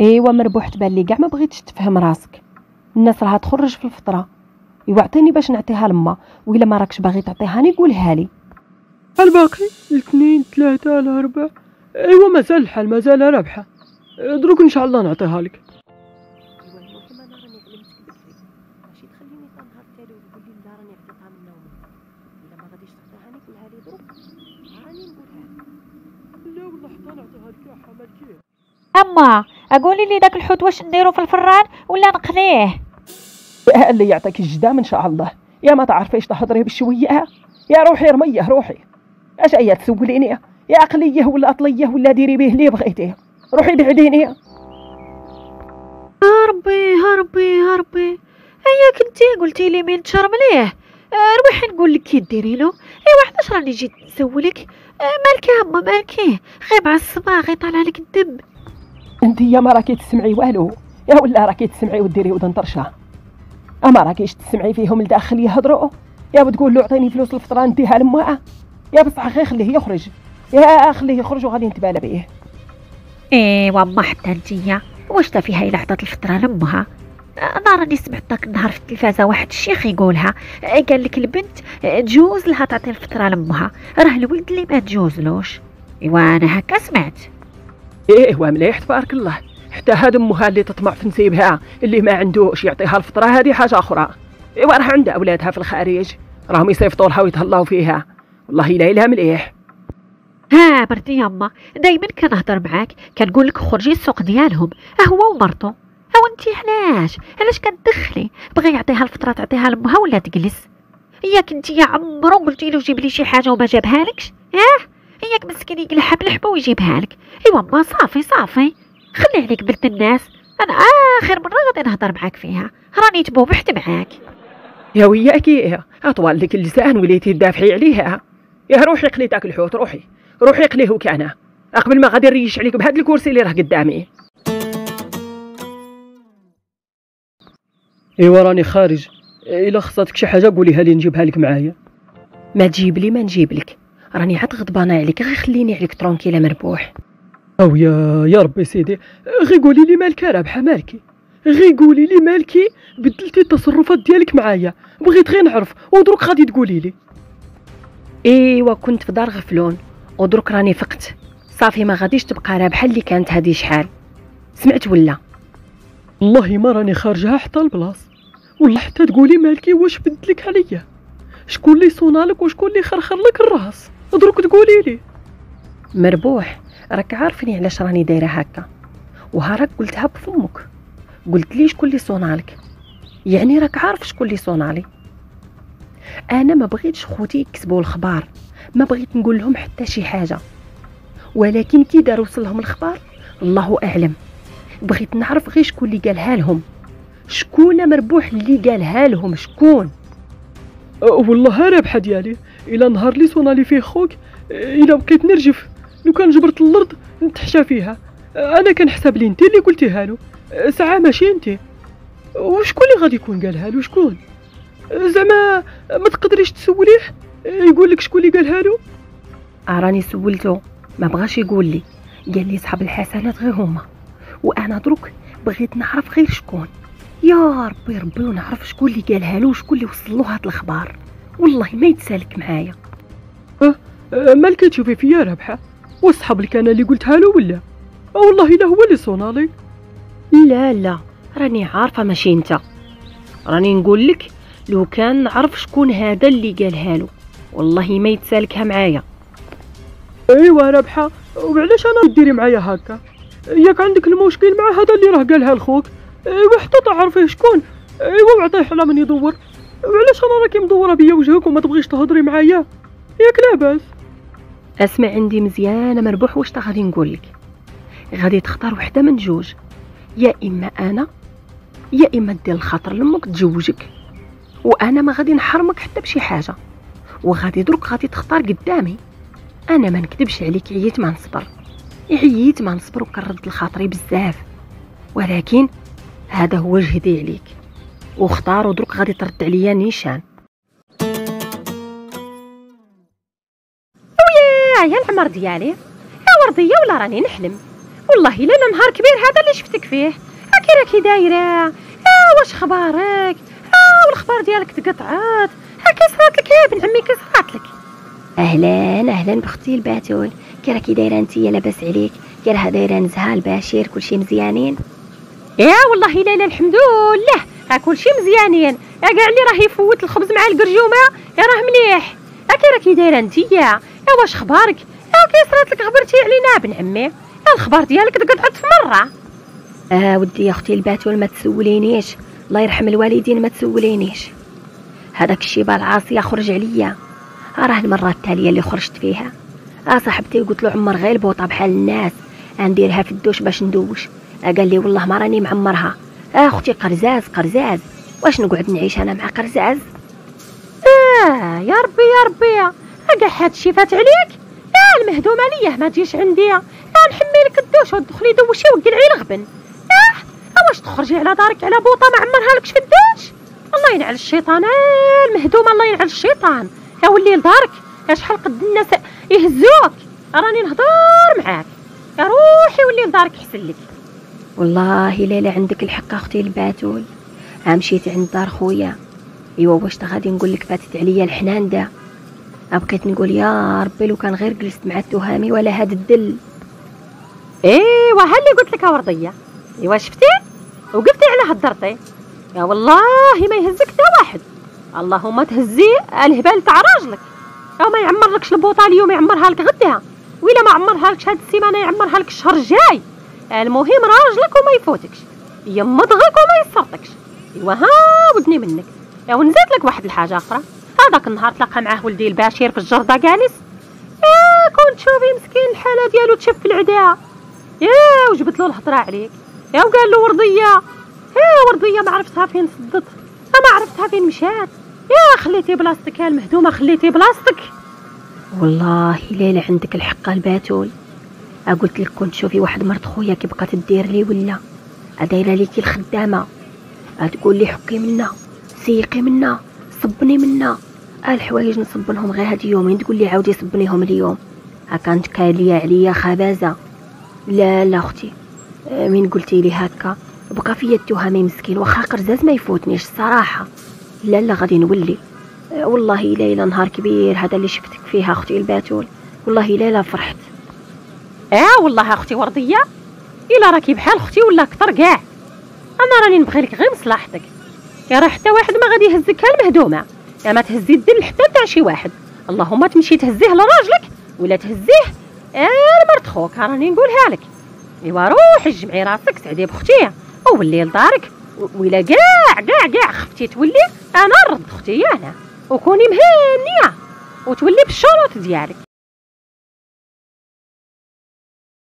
ايوا مربوح، تبان لي كاع ما بغيتش تفهم راسك. الناس راها تخرج في الفطره. ايوا عطيني باش نعطيها لما، وإلا ما راكش باغي تعطيهاني قولها لي. الباقي الاثنين ثلاثة الأربع. ايوا مازال الحال مازال رابحة. دروك ان شاء الله نعطيها لك. ايوا المهم انا راني علمتك بكري، ماشي تخليني تا نهار التالي وتقول لي لا راني عطيتها من نومي. الا ما غاديش تعطيهاني قولها لي دروك، راني نقولها لك. لا والله حتى نعطيها لك يا حمالكي. اما قولي لي داك الحوت واش نديرو في الفران ولا نقليه؟ يا اللي يعطيك الجدام ان شاء الله. يا ما تعرفيش تهضري بشويه. يا روحي رميه روحي. اش ايا تسوليني؟ يا عقليه ولا اطليه ولا ديري به اللي بغيتيه. روحي بعديني. هربي هيا كنتي قلتي لي من تشرب ليه. روحي نقول لك كي ديري له. ايوا حناش راني جيت نسولك. مالك يا اما مالكي؟ غيب على الصباح غي طالع لك الدم. انت يا ما راكي تسمعي والو، يا ولا راكي تسمعي وديري ودن طرشه. اما راكيش تسمعي فيهم الداخل يهضروا. يا بتقول له عطيني فلوس الفطره نديها لمها، يا بصح غير خليه يخرج. يا خليه يخرج وغادي نتبالى بيه. ايوا ما حتى نتيا واش تا فيها الا عطات الفطره لامها؟ انا راني سمعت داك النهار في التلفازه واحد الشيخ يقولها. قال لك البنت تجوز لها تعطي الفطره لامها، راه الولد اللي ما تجوزلوش. ايوا انا هكا سمعت. ايه مليح تبارك الله. حتى هاد امها اللي تطمع في نسيبها اللي ما عندوش يعطيها الفطره، هذه حاجه اخرى. ايوا راه عندها اولادها في الخارج راهم يصيفطوا لها ويتهلاو فيها. والله الا إلها مليح. ها برتي يما دايما كنهضر معاك كنقول لك خرجي السوق ديالهم، هو ومرته. هو انتي علاش كتدخلي؟ بغي يعطيها الفطره تعطيها لامها ولا تجلس؟ ياك انتي يا عمرو قلتي له جيب لي شي حاجه وما جابها لكش؟ ياك مسكين يقلعها بالحبه ويجيبها لك. ايوا ما صافي خلي عليك بنت الناس. انا اخر مره غادي نهضر معاك فيها، راني تبوبحت معاك. يا وياكي اطول لك اللسان وليتي تدافعي عليها. يا روحي قلي داك الحوت، روحي قليه وكان قبل ما غادي نريش عليك بهذا الكرسي اللي راه قدامي. ايوا راني خارج، الا خصاتك شي حاجه قوليها لي نجيبها لك معايا. ما تجيب لي ما نجيب لك، راني عاد غضبانه عليك. غير خليني عليك ترونكيله مربوح. او يا ربي سيدي، غير قولي لي مالك رابحه مالكي. غير قولي لي مالكي بدلتي التصرفات ديالك معايا. بغيت غير نعرف ودروك غادي تقولي لي. ايوا كنت في دار غفلون ودروك راني فقت. صافي ما غاديش تبقى رابحه اللي كانت هذه شحال. سمعت ولا؟ والله ما راني خارجها حتى البلاص. والله حتى تقولي مالكي واش بدلك عليا. شكون اللي صونالك وشكون اللي خرخر لك الراس؟ دروك تقولي لي. مربوح راك عارفني علاش راني دايره هكا، وها قلتها بفمك. قلت لي شكون اللي صونالك، يعني راك عارف شكون اللي صونالي. انا ما بغيتش خوتي يكسبوا الخبار، ما بغيت نقول لهم حتى شي حاجه، ولكن كي دار وصل لهم الخبار الله اعلم. بغيت نعرف غير شكون اللي قالها لهم. شكون مربوح اللي قالها لهم؟ شكون؟ والله رابحه ديالي. الى نهار اللي صونالي فيه خوك، الى بقيت نرجف لو كان جبرت الارض نتحشى فيها. انا كنحسب لي انت اللي قلتيها له، ساعه ماشي انت. وشكون اللي غادي يكون قالها له؟ شكون زعما؟ ما تقدريش تسوليه يقول لك شكون اللي قالها له؟ راني سولته ما بغاش يقول لي، قال لي صحاب الحسنات غير هما. وانا دروك بغيت نعرف غير شكون. يا ربي ونعرف شكون اللي قالها له وشكون اللي وصل له هذا الخبر. والله ما يتسالك معايا. مالك تشوفي فيا رابحه؟ وصحاب لك انا اللي قلتها له ولا؟ والله الا هو اللي صونالي. لا راني عارفه ماشي انت. راني نقول لك لو كان نعرف شكون هذا اللي قالها له والله ما يتسالكها معايا. ايوا رابحه، وعلاش انا ديري معايا هكا؟ ياك عندك المشكل مع هذا اللي راه قالها لخوك؟ ايوا حتى تعرفيه شكون. ايوا وعطيه على من يدور. وعلاش انا راكي مدوره بيا وجهك وما تبغيش تهضري معايا؟ ياك لاباس؟ اسمع عندي مزيانه مربوح، واش غادي نقول لك؟ غادي تختار وحده من جوج، يا اما انا يا اما دير الخاطر لامك تزوجك، وانا ما غادي نحرمك حتى بشي حاجه، وغادي درك غادي تختار قدامي. انا ما نكذبش عليك، عييت ما نصبر وكررت لخاطري بزاف، ولكن هذا هو جهدي عليك. واختار ودرك غادي ترد عليا نيشان. يا العمر ديالي يا ورديه ولا راني نحلم؟ والله الا نهار كبير هذا اللي شفتك فيه. راكي دايره؟ واش خبارك؟ والاخبار ديالك تقطعات. كي صرات لك يا بن عمي؟ كي صرات لك؟ اهلا بختي الباتول، كي راكي دايره انتيا؟ لاباس عليك؟ كي راه دايره نزهه البشير؟ كلشي مزيانين؟ والله الا الحمد لله كلشي مزيانين. كاع اللي راه يفوت الخبز مع القرجومه راه مليح. كي راكي دايره انتيا؟ واش خبارك؟ كي صرات لك غبرتي علينا بن عمي؟ الخبار ديالك تقطعت في مره. ودي يا اختي الباتول ما تسولينيش، الله يرحم الوالدين ما تسولينيش. هذاك الشيبه العاصيه خرج عليا. راه المره التاليه اللي خرجت فيها صاحبتي قلت له عمر غير البوطه بحال الناس، غنديرها في الدوش باش ندوش. قال لي والله ما راني معمرها. اختي قرزاز واش نقعد نعيش انا مع قرزاز؟ يا ربي كاع هادشي فات عليك. المهدومه ليه ما تجيش عندي. نحمي لك الدوش ودخلي دوشي وقلعي الغبن. واش تخرجي على دارك على بوطه ما عمرها لكش في الدوش؟ الله ينعل الشيطان. المهدومه الله ينعل الشيطان. ولي لدارك. شحال قد الناس يهزوك راني نهضر معاك. روحي ولي لدارك حسن لك. والله لا عندك الحق اختي الباتول. مشيت عند دار خويا. واش غادي نقول لك فاتت عليا الحنان دا. بقيت نقول يا ربي لو كان غير جلست مع التهامي ولا هاد الدل. ها اللي قلت لك ورضيه. شفتي وقفتي على هدرتي. والله ما يهزك تا واحد. اللهم تهزي الهبال تاع راجلك. ما يعمر لكش البوطه اليوم يعمرها لك غدا، ولا ما عمرها لكش هاد السيمانه يعمرها لك الشهر الجاي. المهم راجلك وما يفوتكش، يمضغك وما يسرطكش. ودني منك. ونزيد لك واحد الحاجه اخرى. هذاك النهار تلاقى معاه ولدي البشير في الجرده جالس. كنت تشوفي مسكين الحاله ديالو تشف في العدا. وجبت له الهضره عليك. وقال له ورضيه. ورضيه ما عرفتها فين صدت، ما عرفتها فين مشات. خليتي بلاصتك يا المهدومه، خليتي بلاصتك. والله لا عندك الحق الباتول. قلت لك كنت شوفي واحد مرت خويا كي بقات دير لي ولا دايره ليكي الخدامه. تقول لي حكي منا، سيقي منا، صبني منا. الحوايج نصبنهم غير هاد يومين، تقول لي عاودي صبنيهم اليوم. كانت كاليه عليا خبازه. لا اختي، من قلتي لي هكا بقى فيا التهامي مسكين. واخا قرزاز ما يفوتنيش الصراحه. لا غادي نولي. والله الا نهار كبير هذا اللي شفتك فيها اختي الباتول. والله لا فرحت. والله اختي ورضيه الا راكي بحال اختي ولا اكثر كاع. انا راني نبغي لك غير مصلحتك. راه حتى واحد ما غادي يهزك المهدومه. ما تهزي الدل حتى تاع شي واحد. اللهم تمشي تهزيه لراجلك ولا تهزيه لمرت خوك. راني نقولها لك. روحي جمعي راسك سعدي بختي وولي لدارك. ولا كاع خفتي تولي انا نرد اختي انا. وكوني مهنيه وتولي بالشروط ديالك.